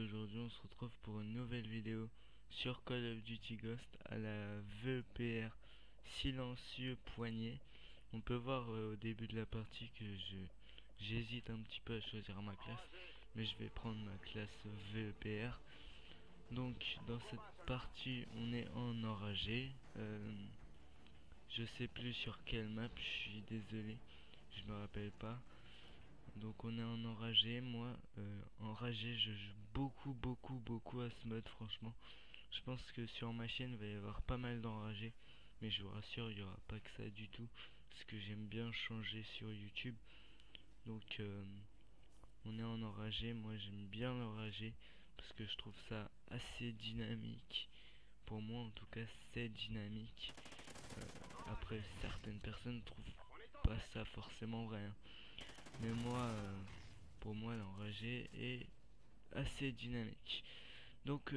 aujourd'hui on se retrouve pour une nouvelle vidéo sur Call of Duty Ghost à la VEPR silencieux poignet. On peut voir au début de la partie que j'hésite un petit peu à choisir ma classe, mais je vais prendre ma classe VEPR. Donc dans cette partie on est en enragé, je sais plus sur quelle map, je suis désolé, je me rappelle pas. Donc on est en enragé, moi enragé je joue beaucoup à ce mode franchement. Je pense que sur ma chaîne il va y avoir pas mal d'enragés, mais je vous rassure il n'y aura pas que ça du tout, parce que j'aime bien changer sur YouTube. Donc on est en enragé, moi j'aime bien l'enragé, parce que je trouve ça assez dynamique. Pour moi en tout cas c'est dynamique. Après certaines personnes trouvent pas ça forcément vrai, hein. Mais moi, pour moi, l'enragé est assez dynamique. Donc,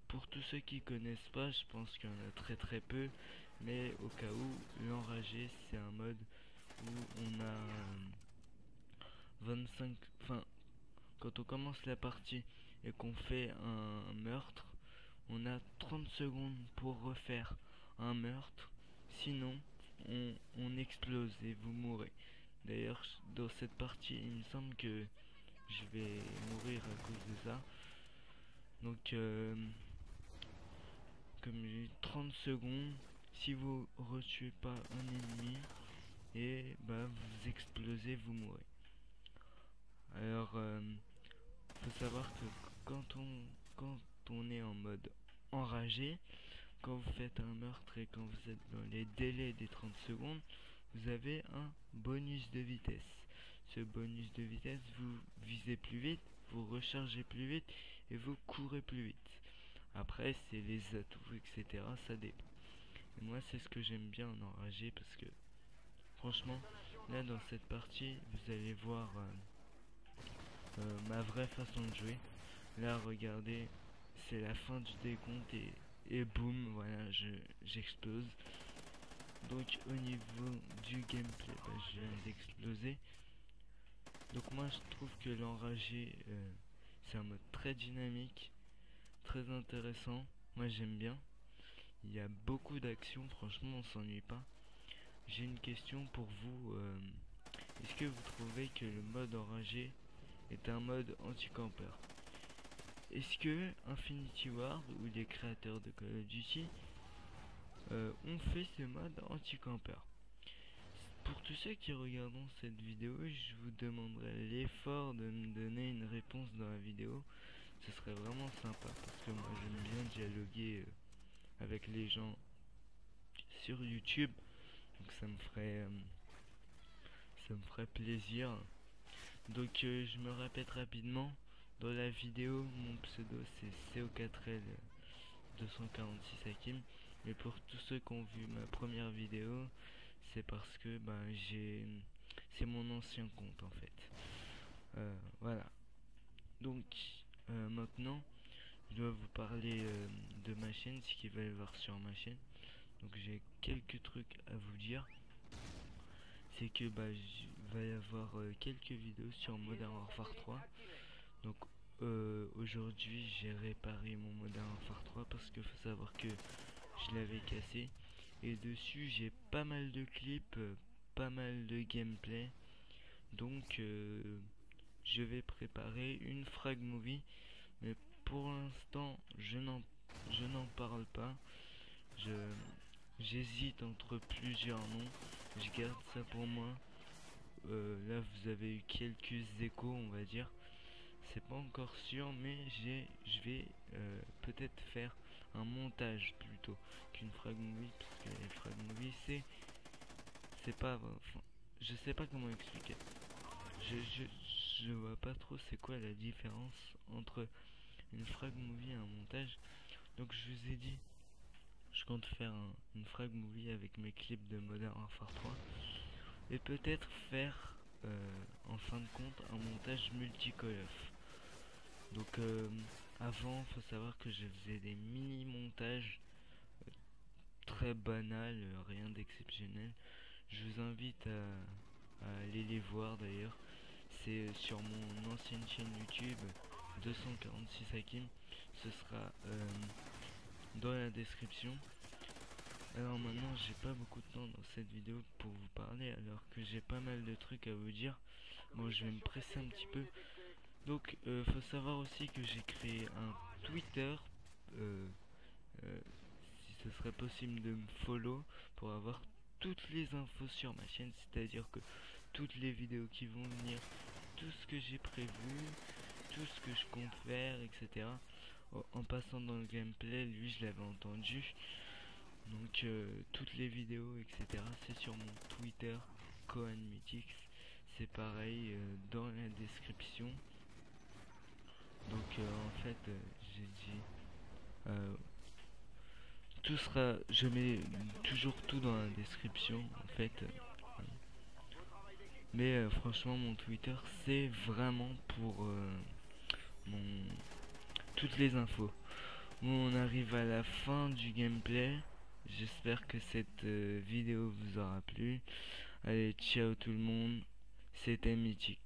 pour tous ceux qui connaissent pas, je pense qu'il y en a très peu. Mais au cas où, l'enragé, c'est un mode où on a 25... Enfin, quand on commence la partie et qu'on fait un meurtre, on a 30 secondes pour refaire un meurtre. Sinon, on explose et vous mourrez. D'ailleurs, dans cette partie, il me semble que je vais mourir à cause de ça. Donc, comme j'ai 30 secondes, si vous retuez pas un ennemi, et bah vous explosez, vous mourrez. Alors, faut savoir que quand on est en mode enragé, quand vous faites un meurtre et quand vous êtes dans les délais des 30 secondes, vous avez un bonus de vitesse. Ce bonus de vitesse, vous visez plus vite, vous rechargez plus vite et vous courez plus vite. Après, c'est les atouts, etc. Ça dépend. Et moi, c'est ce que j'aime bien en enragé parce que, franchement, là dans cette partie, vous allez voir ma vraie façon de jouer. Là, regardez, c'est la fin du décompte et boum, voilà, j'explose. Donc au niveau du gameplay, bah, je viens d'exploser. Donc moi je trouve que l'enragé, c'est un mode très dynamique, très intéressant. Moi j'aime bien. Il y a beaucoup d'actions, franchement on s'ennuie pas. J'ai une question pour vous. Est-ce que vous trouvez que le mode enragé est un mode anti-campeur? Est-ce que Infinity Ward ou les créateurs de Call of Duty ont fait ce mode anti-campeur? Pour tous ceux qui regarderont cette vidéo, je vous demanderai l'effort de me donner une réponse dans la vidéo. Ce serait vraiment sympa parce que moi j'aime bien dialoguer avec les gens sur YouTube. Donc ça me ferait plaisir. Donc je me répète rapidement. Dans la vidéo, mon pseudo c'est CO4L 246 Hakim. Mais pour tous ceux qui ont vu ma première vidéo, c'est parce que c'est mon ancien compte en fait. Voilà. Donc maintenant, je dois vous parler de ma chaîne, ce qu'il va y avoir sur ma chaîne. Donc j'ai quelques trucs à vous dire. C'est que il va y avoir quelques vidéos sur Modern Warfare 3. Donc aujourd'hui j'ai réparé mon Modern Warfare 3 parce que faut savoir que je l'avais cassé. Et dessus j'ai pas mal de clips, pas mal de gameplay. Donc je vais préparer une frag movie. Mais pour l'instant je n'en parle pas. J'hésite entre plusieurs noms. Je garde ça pour moi. Là vous avez eu quelques échos on va dire. C'est pas encore sûr, mais je vais peut-être faire un montage plutôt qu'une frag movie, parce que les frag movie c'est pas, enfin, je sais pas comment expliquer. Je vois pas trop c'est quoi la différence entre une frag movie et un montage. Donc je vous ai dit, je compte faire une frag movie avec mes clips de Modern Warfare 3 et peut-être faire en fin de compte un montage multi-Call of. Donc avant, faut savoir que je faisais des mini montages très banals, rien d'exceptionnel. Je vous invite à aller les voir d'ailleurs. C'est sur mon ancienne chaîne YouTube 246 Hakim, ce sera dans la description. Alors maintenant j'ai pas beaucoup de temps dans cette vidéo pour vous parler, alors que j'ai pas mal de trucs à vous dire. Bon, je vais me presser un petit peu. Donc faut savoir aussi que j'ai créé un Twitter, si ce serait possible de me follow pour avoir toutes les infos sur ma chaîne, c'est-à-dire que toutes les vidéos qui vont venir, tout ce que j'ai prévu, tout ce que je compte faire, etc. En passant dans le gameplay, lui je l'avais entendu. Donc toutes les vidéos, etc. c'est sur mon Twitter, KohanMythix. C'est pareil dans la description. Donc en fait j'ai dit tout sera, je mets toujours tout dans la description en fait. Mais franchement mon Twitter c'est vraiment pour mon toutes les infos. Bon, on arrive à la fin du gameplay. J'espère que cette vidéo vous aura plu. Allez, ciao tout le monde. C'était Mythix.